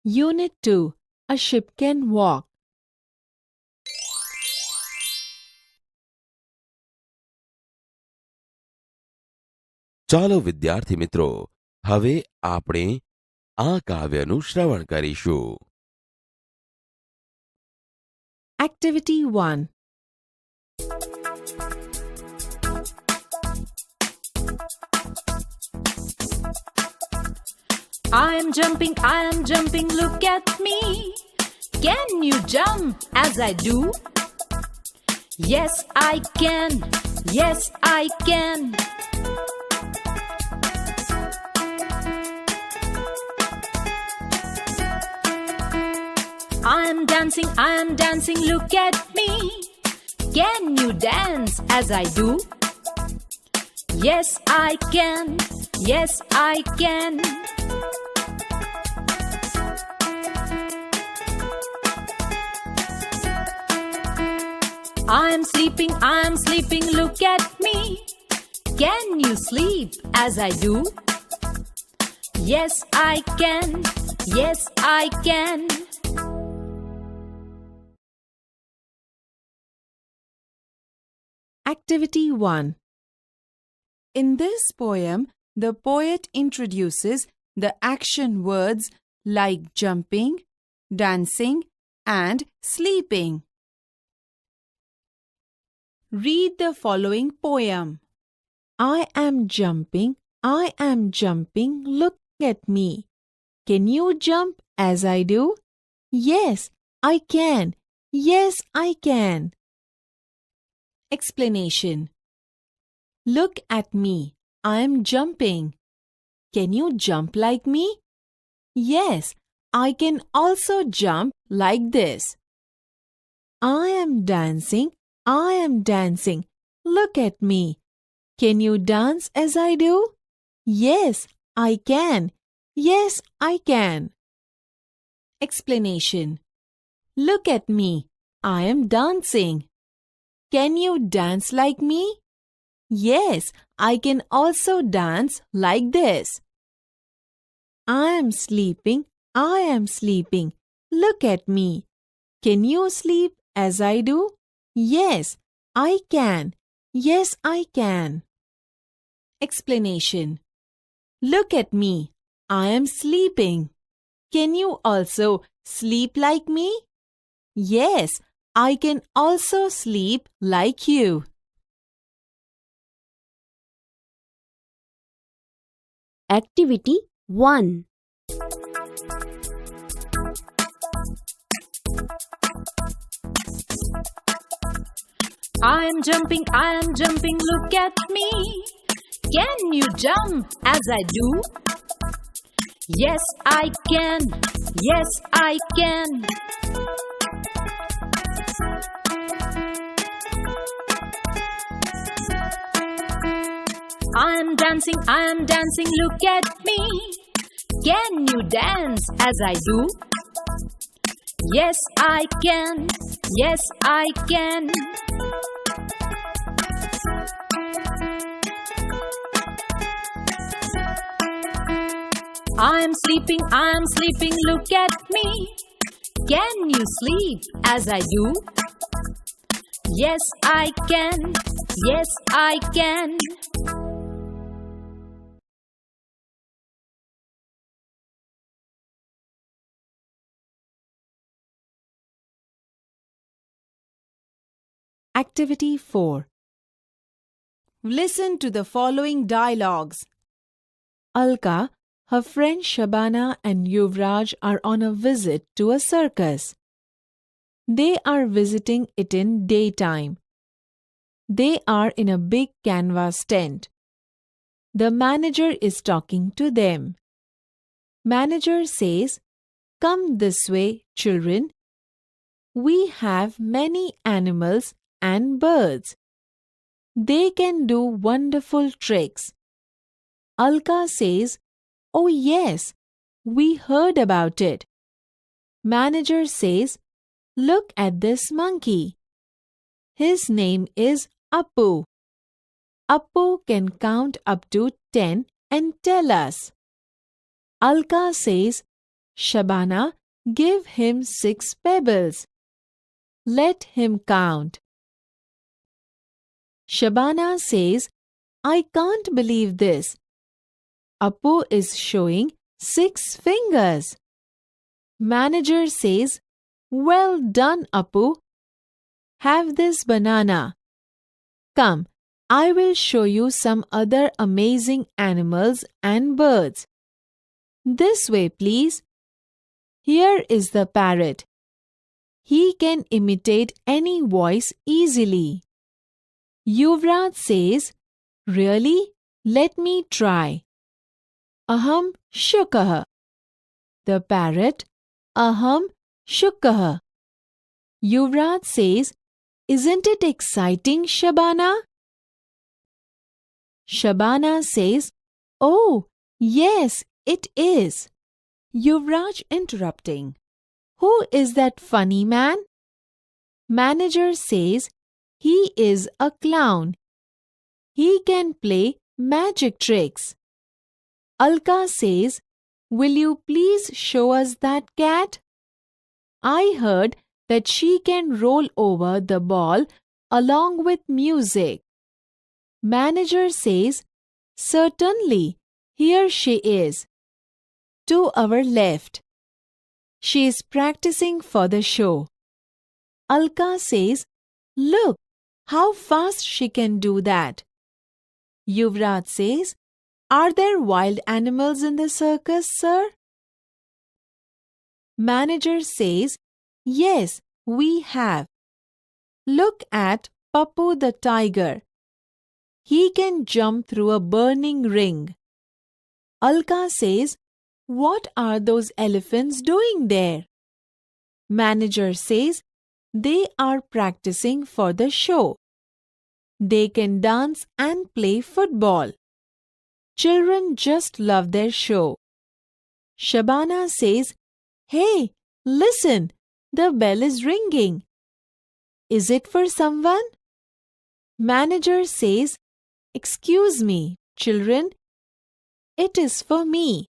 Unit 2. A ship can walk. ચાલો વિદ્યાર્થી મિત્રો, હવે આપણે આ કાવ્યનું શ્રવણ કરીશું. Activity 1. I am jumping, look at me. Can you jump as I do? Yes, I can, yes, I can. I am dancing, look at me. Can you dance as I do? Yes, I can, yes, I can. I am sleeping, look at me. Can you sleep as I do? Yes, I can, yes, I can. Activity 1. In this poem, the poet introduces the action words like jumping, dancing, and sleeping. Read the following poem. I am jumping, look at me. Can you jump as I do? Yes, I can. Yes, I can. Explanation. Look at me. I am jumping. Can you jump like me? Yes, I can also jump like this. I am dancing. Look at me. Can you dance as I do? Yes, I can. Yes, I can. Explanation. Look at me. I am dancing. Can you dance like me? Yes, I can also dance like this. I am sleeping. Look at me. Can you sleep as I do? Yes, I can. Yes, I can. Explanation. Look at me. I am sleeping. Can you also sleep like me? Yes, I can also sleep like you. Activity 1. I am jumping, look at me. Can you jump as I do? Yes, I can. Yes, I can. I am dancing, look at me. Can you dance as I do? Yes, I can. Yes, I can. I am sleeping, look at me. Can you sleep as I do? Yes, I can. Yes, I can. Activity 4. Listen to the following dialogues. Alka, her friend Shabana and Yuvraj are on a visit to a circus. They are visiting it in daytime. They are in a big canvas tent. The manager is talking to them. Manager says, "Come this way, children. We have many animals and birds. They can do wonderful tricks." Alka says, "Oh yes, we heard about it." Manager says, "Look at this monkey. His name is Appu. Appu can count up to 10 and tell us." Alka says, Shabana, give him 6 pebbles. Let him count. Shabana says, I can't believe this. Appu is showing 6 fingers. Manager says, well done, Appu. Have this banana. Come, I will show you some other amazing animals and birds. This way, please. Here is the parrot. He can imitate any voice easily. Yuvraj says, really? Let me try. Aham shukah. The parrot, Aham shukah. Yuvraj says, isn't it exciting, Shabana? Shabana says, oh, yes, it is. Yuvraj interrupting. Who is that funny man? Manager says, he is a clown. He can play magic tricks. Alka says, will you please show us that cat? I heard that she can roll over the ball along with music. Manager says, certainly, here she is. To our left. She is practicing for the show. Alka says, look how fast she can do that. Yuvraj says, are there wild animals in the circus, sir? Manager says, yes, we have. Look at Pappu the tiger. He can jump through a burning ring. Alka says, what are those elephants doing there? Manager says, they are practicing for the show. They can dance and play football. Children just love their show. Shabana says, hey, listen, the bell is ringing. Is it for someone? Manager says, excuse me, children, it is for me.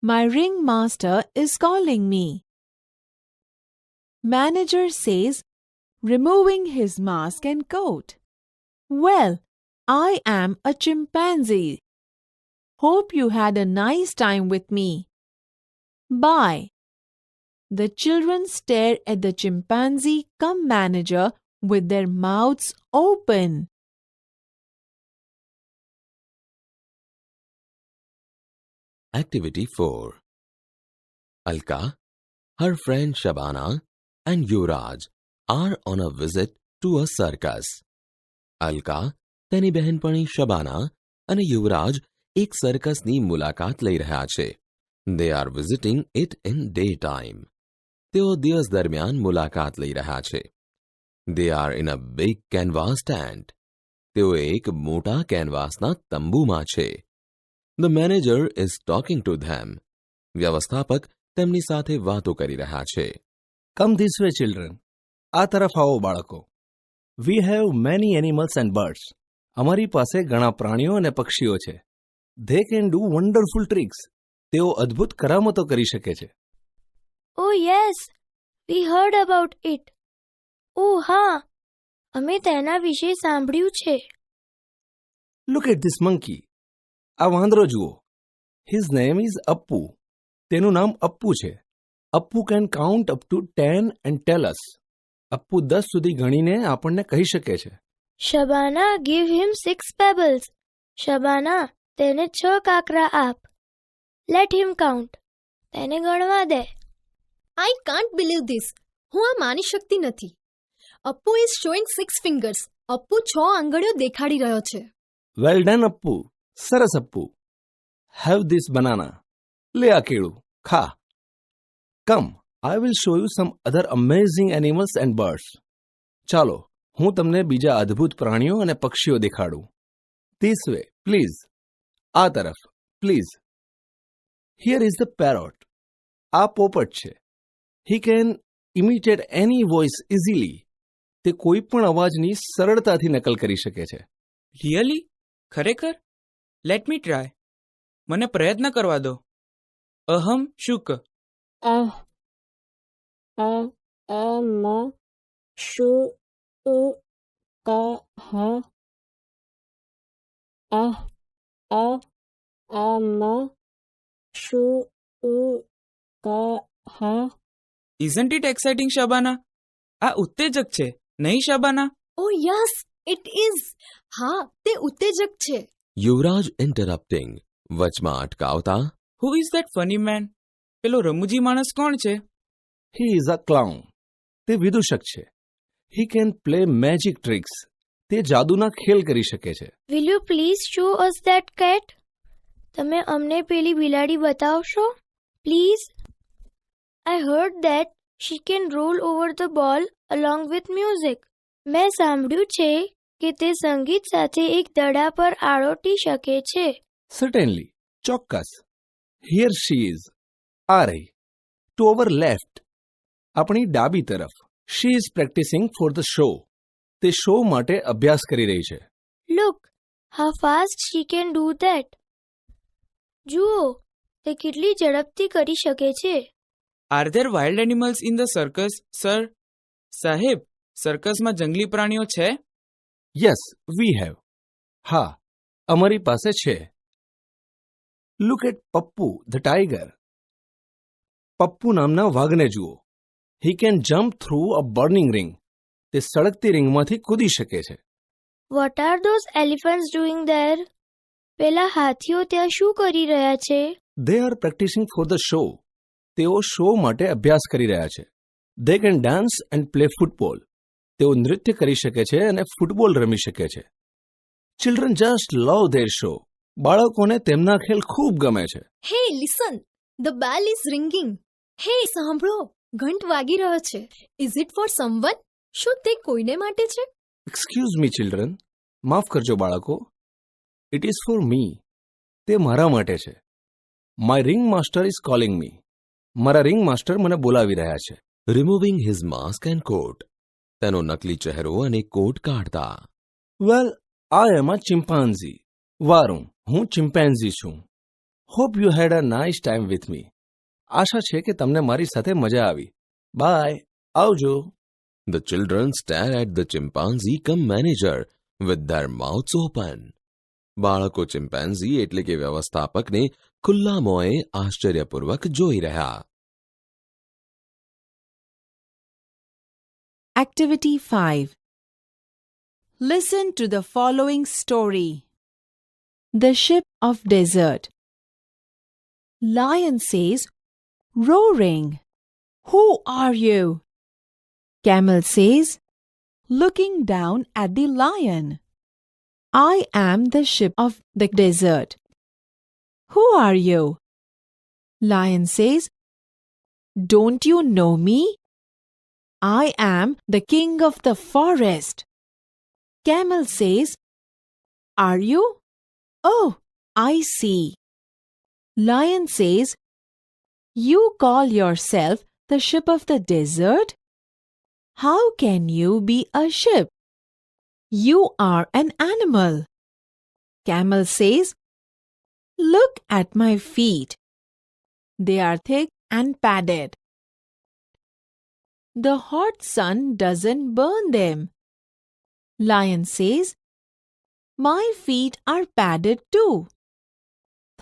My ringmaster is calling me. Manager says, removing his mask and coat. Well, I am a chimpanzee. Hope you had a nice time with me. Bye. The children stare at the chimpanzee cum manager with their mouths open. Activity 4. Alka, her friend Shabana, and Yuvraj are on a visit to a circus. Alka, તેની બહેનપણી શબાના અને યુવરાજ એક સર્કસની મુલાકાત લઈ રહ્યા છે. They are visiting it in daytime. તેઓ દિવસ દરમિયાન મુલાકાત લઈ રહ્યા છે. They are in a big canvas tent. તેઓ એક મોટા કેનવાસના તંબુમાં છે. The manager is talking to them. વ્યવસ્થાપક તેમની સાથે વાતો કરી રહ્યા છે. Come this way, children. આ તરફ આવો બાળકો. We have many animals and birds. અમારી પાસે ઘણા પ્રાણીઓ અને પક્ષીઓ છે. They can do wonderful tricks. તેઓ અદ્ભુત કરામતો કરી શકે છે. Oh yes, we heard about it. Oh હા, અમે તેના વિશે સાંભળ્યું છે. Look at this monkey. આ વાંદરો જુઓ. His name is Appu. તેનું નામ અપ્પુ છે. Appu can count up to 10 and tell us. Appu 10 સુધી ગણીને આપણને કહી શકે છે. Shabana, give him 6 pebbles. Shabana, તેને 6 કાકરા આપ. Let him count. તેને ગણવા દે. I can't believe this. હું આ માની શકતી નથી. Appu is showing 6 fingers. Appu 6 આંગળીઓ દેખાડી રહ્યો છે. Well done, Appu. સરસ અપ્પુ. Have this banana. લે આ કેળું. ખા. Come, I will show you some other amazing animals and birds. ચાલો, હું તમને બીજા અદ્ભુત પ્રાણીઓ અને પક્ષીઓ દેખાડું. This way, please. આ તરફ, please. Here is the parrot. આ પોપટ છે. He can imitate any voice easily. તે કોઈ પણ અવાજની સરળતાથી નકલ કરી શકે છે. રિયલી? ખરેખર? Let me try. મને પ્રયત્ન કરવા દો. અહમ shook. am shu ka ha am shu ka ha. Isn't it exciting, Shabana? આ ઉત્તેજક છે, નહીં Shabana? Oh yes, it is. હા, તે ઉત્તેજક છે. યુવરાજ interrupting. વચમાં અટકાવતા. Who is that funny man? પેલો રમૂજી માણસ કોણ છે? He is a clown. તે વિદૂષક છે. He can play magic tricks. તે જાદુના ખેલ કરી શકે છે. Will you please show us that cat? તમે અમને પેલી બિલાડી બતાવશો? Please? I heard that she can roll over the ball along with music. મેં સાંભળ્યું છે કે તે સંગીત સાથે એક દડા પર આળોટી શકે છે. Certainly. ચોક્કસ. Here she is. આ રહી. To our left. આપણી ડાબી તરફ. She is practicing for the show. તે શો માટે અભ્યાસ કરી રહી છે. Look, how fast she can do that. જુઓ, તે કેટલી ઝડપથી કરી શકે છે. Are there wild animals in the circus, sir? સાહેબ, સર્કસમાં જંગલી પ્રાણીઓ છે? Yes, we have. હા, અમારી પાસે છે. Look at Pappu, the tiger. Pappu નામના વાઘને જુઓ. He can jump through a burning ring. તે સળગતી રિંગમાંથી કૂદી શકે છે. What are those elephants doing there? પેલા હાથીઓ ત્યાં શું કરી રહ્યા છે? They are practicing for the show. તેઓ શો માટે અભ્યાસ કરી રહ્યા છે. They can dance and play football. તેઓ નૃત્ય કરી શકે છે અને ફૂટબોલ રમી શકે છે. Children just love their show. બાળકોને તેમના ખેલ ખૂબ ગમે છે. Hey, listen. The bell is ringing. Hey, સાંભળો. ઘંટ વાગી રહ્યો છે. Is it for someone? શું તે કોઈને માટે છે? Excuse me, children. માફ કરજો બાળકો. It is for me. તે મારા માટે છે. My ring master is calling me. મારા ring master મને બોલાવી રહ્યા છે. Removing his mask and coat. તેનો નકલી ચહેરો અને કોટ કાઢતા. Well, I am a chimpanzee. વારું, હું chimpanzee છું. Hope you had a nice time with me. આશા છે કે તમને મારી સાથે મજા આવી. Bye. આવજો. The children stare at the chimpanzee come manager with their mouths open. બાળકો ચિમ્પાન્ઝી એટલે કે વ્યવસ્થાપકને ખુલ્લા મોંએ આશ્ચર્યપૂર્વક જોઈ રહ્યા. Activity 5. Listen to the following story. The Ship of Desert. Lion says, roaring, "Who are you?" Camel says, looking down at the lion, "I am the ship of the desert." "Who are you?" Lion says, "Don't you know me? I am the king of the forest." Camel says, "Are you? Oh, I see." Lion says, "You call yourself the ship of the desert? How can you be a ship? You are an animal." Camel says, "Look at my feet. They are thick and padded. The hot sun doesn't burn them." Lion says, "My feet are padded too.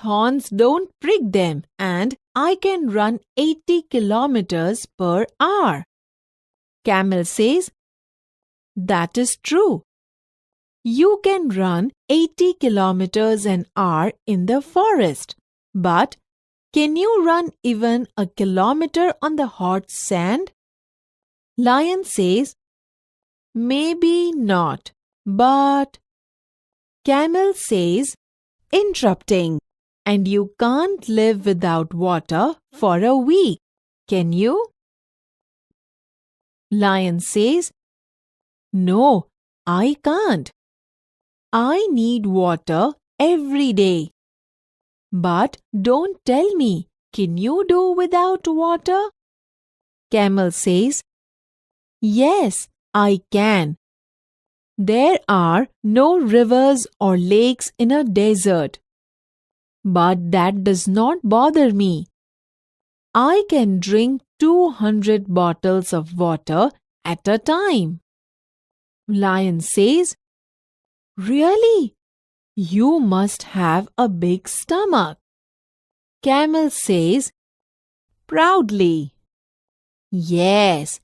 Thorns don't prick them and I can run 80 kilometers per hour." Camel says, "That is true. You can run 80 kilometers an hour in the forest, but can you run even a kilometer on the hot sand?" Lion says, "Maybe not, but..." Camel says, interrupting, "And you can't live without water for a week, can you?" Lion says, "No, I can't. I need water every day. But don't tell me, can you do without water?" Camel says, "Yes, I can. There are no rivers or lakes in a desert. But that does not bother me. I can drink 200 bottles of water at a time. Lion says, Really? You must have a big stomach. Camel says, proudly, Yes,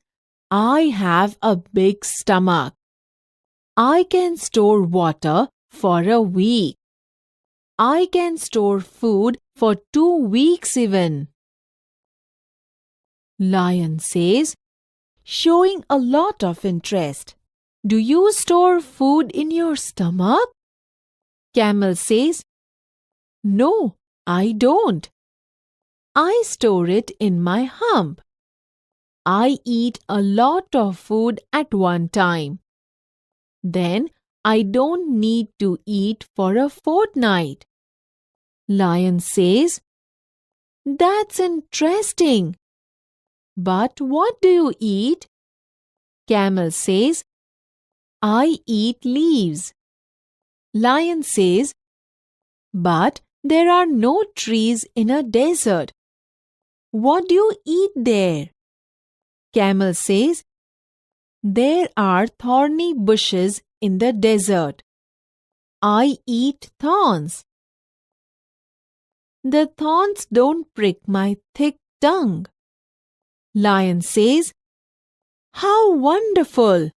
I have a big stomach. I can store water for a week. I can store food for 2 weeks even. Lion says, showing a lot of interest, Do you store food in your stomach? Camel says, No, I don't. I store it in my hump. I eat a lot of food at one time. Then I don't need to eat for a fortnight. Lion says, That's interesting. But what do you eat? Camel says, I eat leaves. Lion says, But there are no trees in a desert. What do you eat there? Camel says, There are thorny bushes in the desert. I eat thorns. The thorns don't prick my thick tongue. Lion says, How wonderful!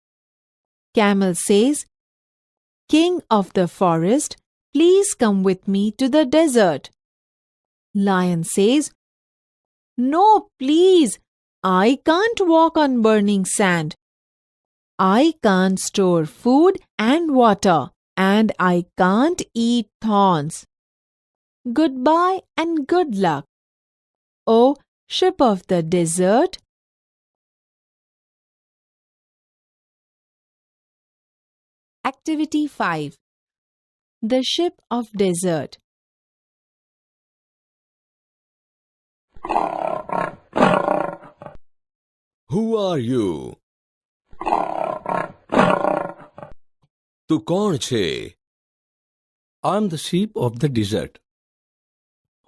Camel says, King of the forest, please come with me to the desert. Lion says, No, please, I can't walk on burning sand. I can't store food and water, and I can't eat thorns. Goodbye and good luck. O ship of the desert. Activity 5. The ship of desert. Who are you? તું કોણ છે? I'm the sheep of the desert.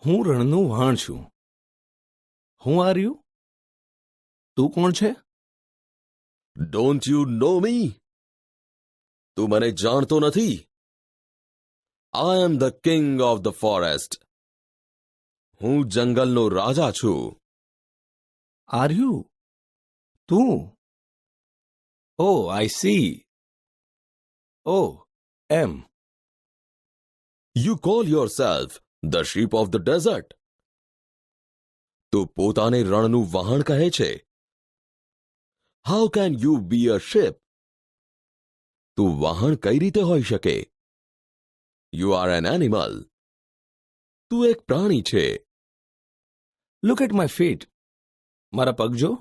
હું રણનું વાણ છું. Who are you? તું કોણ છે? Don't you know me? તું મને જાણતો નથી? I am the king of the forest. હું જંગલનો રાજા છું. Are you? તું? Oh, I see. Oh, am. You call yourself the sheep of the desert. તું પોતાને રણનું વહાણ કહે છે. How can you be a ship? તું વહાણ કઈ રીતે હોઈ શકે? You are an animal. તું એક પ્રાણી છે. Look at my feet. મારા પગ જો.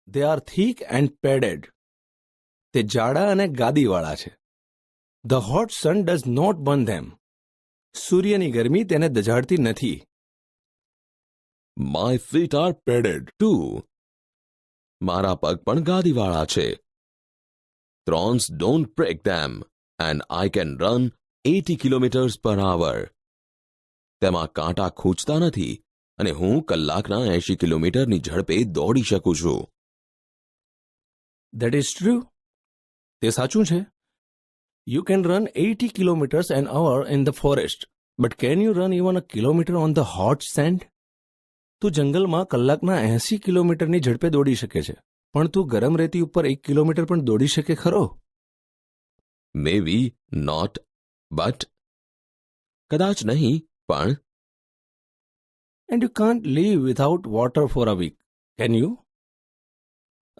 They are thick and padded. તે જાડા અને ગાદીવાળા છે. The hot sun does not burn them. સૂર્યની ગરમી તેને દઝાડતી નથી. My feet are padded too. મારા પગ પણ ગાદીવાળા છે. Thorns don't prick them and I can run 80 kilometers per hour. તેમાં કાંટા ખૂંચતા નથી અને હું કલાકના 80 કિલોમીટરની ઝડપે દોડી શકું છું. That is true. તે સાચું છે. You can run 80 kilometers an hour in the forest, but can you run even a kilometer on the hot sand? તું જંગલમાં કલાકના 80 કિલોમીટરની ઝડપે દોડી શકે છે, પણ તું ગરમ રેતી ઉપર 1 કિલોમીટર પણ દોડી શકે ખરો? Maybe not, but કદાચ નહીં, પણ And you can't live without water for a week, can you?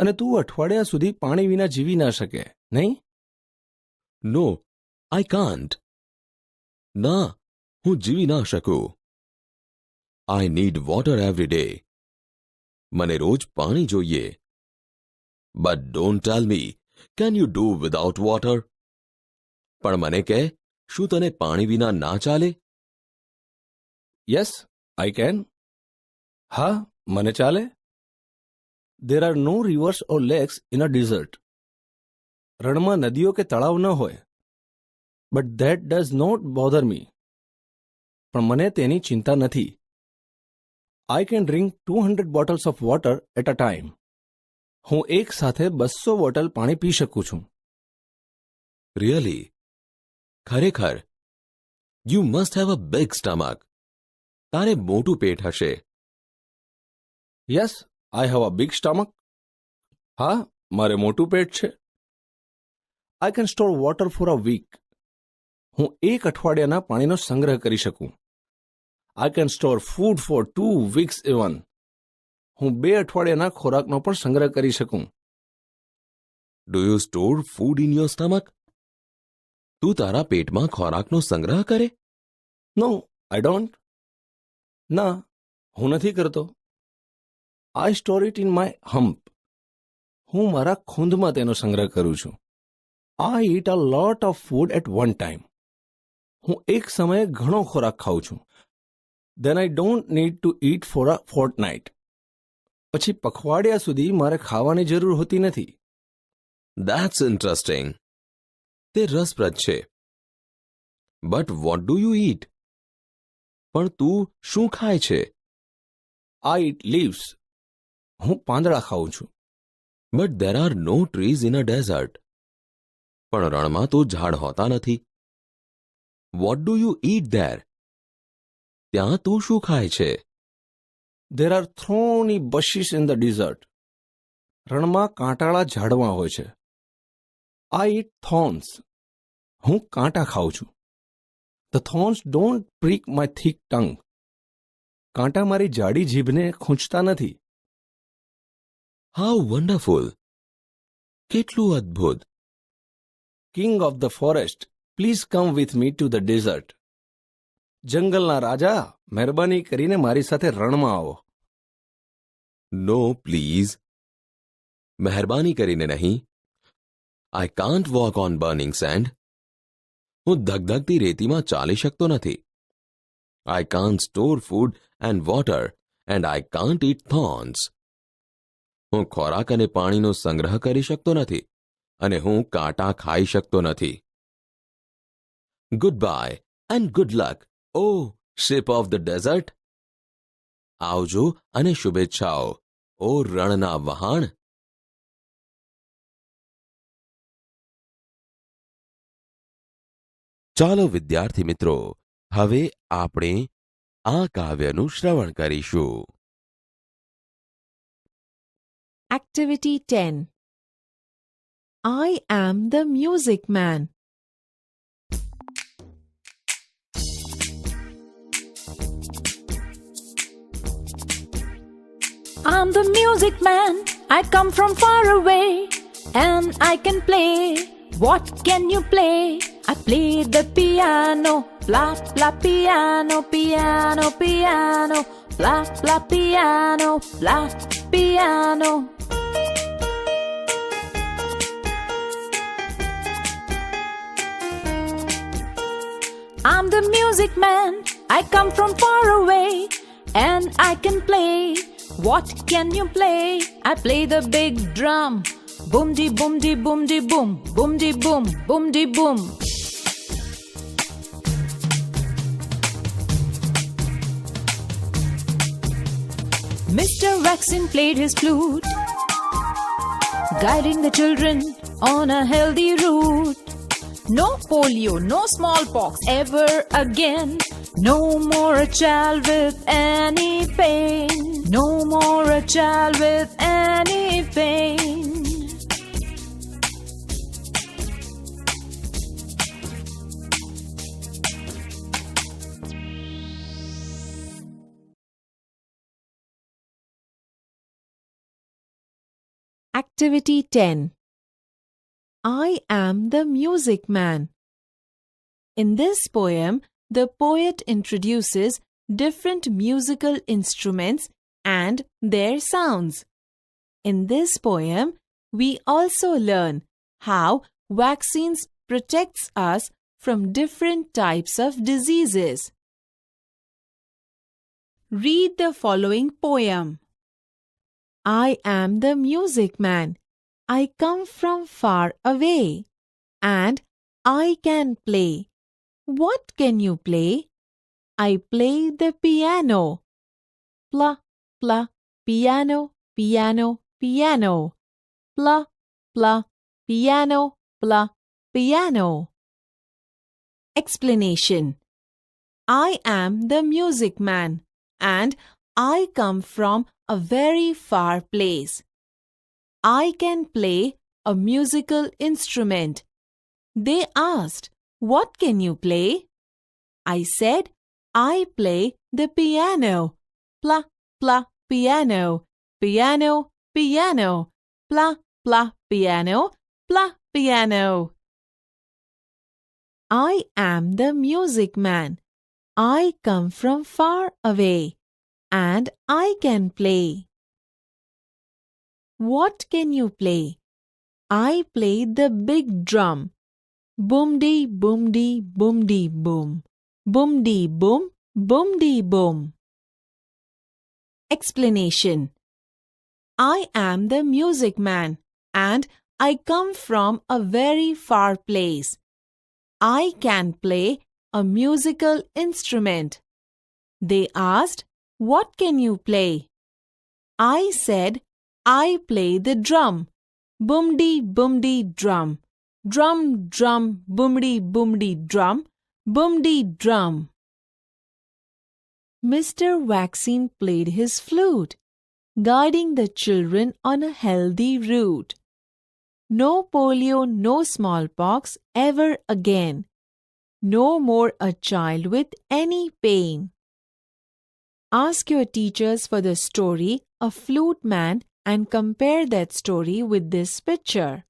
અને તું અઠવાડિયા સુધી પાણી વિના જીવી ના શકે, નહીં? no, I can't. ના, હું જીવી ના શકું. I need water every day. મને રોજ પાણી જોઈએ. But don't tell me, can you do without water? પણ મને કહે, શું તને પાણી વિના ના ચાલે? Yes, I can. હા, મને ચાલે. There are no rivers or lakes in a desert. રણમાં નદીઓ કે તળાવ ન હોય. But that does not bother me. પણ મને તેની ચિંતા નથી. I can drink 200 bottles of water at a time. હું એક સાથે 200 બોટલ પાણી પી શકું છું. Really? ખરેખર? You must have a big stomach. તારે મોટું પેટ હશે. Yes, I have a big stomach. હા, મારે મોટું પેટ છે. I can store water for a week. હું એક અઠવાડિયાના પાણીનો સંગ્રહ કરી શકું. I can store food for 2 weeks even. હું 2 અઠવાડિયાના ખોરાકનો પણ સંગ્રહ કરી શકું. Do you store food in your stomach? તું તારા પેટમાં ખોરાકનો સંગ્રહ કરે? No, I don't. ના, હું નથી કરતો. I store it in my hump. હું મારા ખૂંદમાં તેનો સંગ્રહ કરું છું. I eat a lot of food at one time. હું એક સમયે ઘણો ખોરાક ખાઉં છું. Then I don't need to eat for a fortnight. પછી પખવાડિયા સુધી મારે ખાવાની જરૂર હોતી નથી. That's interesting. તે રસપ્રદ છે. But what do you eat? પણ તું શું ખાય છે? I eat leaves. હું પાંદડા ખાઉં છું. But there are no trees in a desert. પણ રણમાં તો ઝાડ હોતા નથી. What do you eat there? ત્યાં તું શું ખાય છે? There are thorny bushes in the desert. રણમાં કાંટાળા ઝાડવા હોય છે. I eat thorns. હું કાંટા ખાઉં છું. The thorns don't prick my thick tongue. કાંટા મારી જાડી જીભને ખૂંચતા નથી. How wonderful! કેટલું અદ્ભુત! King of the forest, please come with me to the desert. જંગલના રાજા, મહેરબાની કરીને મારી સાથે રણમાં આવો. No, please. મહેરબાની કરીને નહીં. I can't walk on burning sand. હું ધગધગતી રેતીમાં ચાલી શકતો નથી. I can't store food and water and I can't eat thorns. હું ખોરાક અને પાણીનો સંગ્રહ કરી શકતો નથી અને હું કાંટા ખાઈ શકતો નથી. Goodbye and good luck, oh ship of the desert. આવજો અને શુભેચ્છાઓ, ઓ રણના વહાણ. ચાલો વિદ્યાર્થી મિત્રો, હવે આપણે આ કાવ્યનું શ્રવણ કરીશું. Activity 10. I am the music man. I'm the music man. I come from far away and I can play. What can you play? I play the piano, bla bla piano, piano, piano, bla bla piano, bla piano. I'm the music man. I come from far away and I can play. What can you play? I play the big drum. Boom de boom de boom de boom, boom de boom, boom de boom. Mr. Waxin played his flute, guiding the children on a healthy route. No polio, no smallpox ever again. No more a child with any pain. No more a child with any pain. Activity 10. I am the music man. In this poem, the poet introduces different musical instruments and their sounds. In this poem, we also learn how vaccines protects us from different types of diseases. Read the following poem. I am the music man. I come from far away and I can play. What can you play? I play the piano. pla, pla, piano, piano, piano. Pla, pla, piano, pla, piano. Explanation. I am the music man and I come from a very far place. I can play a musical instrument. They asked, "What can you play?" I said, "I play the piano." Pla, pla, piano, piano, piano. Pla, pla, piano, pla, piano. I am the music man. I come from far away and I can play. What can you play? I play the big drum. Boom-dee, boom-dee, boom-dee, boom. Boom-dee, boom, boom-dee, boom. Explanation. I am the music man and I come from a very far place. I can play a musical instrument. They asked, "What can you play?" I said, "I play the drum. Boom-dee, boom-dee, drum. Drum, drum, boom-dee, boom-dee, drum. Boom-dee, drum." Mr. Vaccine played his flute, guiding the children on a healthy route. No polio, no smallpox ever again. No more a child with any pain. Ask your teachers for the story A Flute Man and compare that story with this picture.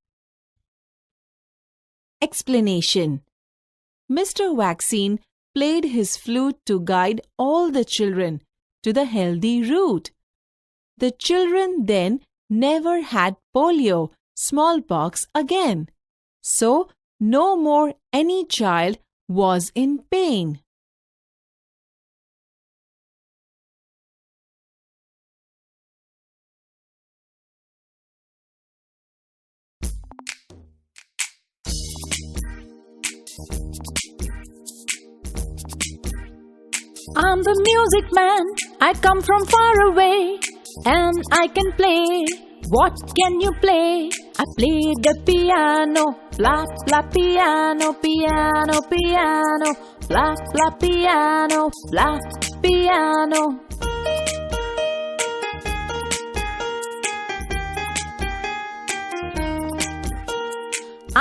Explanation. Mr. Vaccine played his flute to guide all the children to the healthy route. The children then never had polio, smallpox again. So, no more any child was in pain. I'm the music man, I come from far away, and I can play. What can you play? I play the piano, blah blah piano, piano, piano, blah blah piano, blah piano.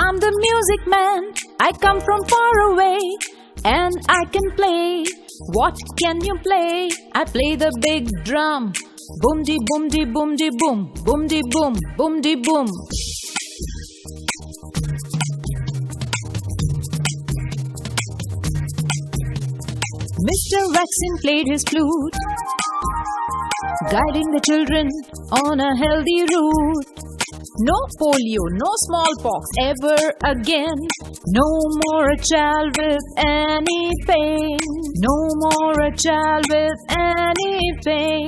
I'm the music man, I come from far away, and I can play. What can you play? I play the big drum. Boom de boom de boom de boom, boom de boom, boom de boom. Mr. Vaccine played his flute, guiding the children on a healthy route. No polio, no smallpox ever again. No more a child with any pain. No more a child with any pain.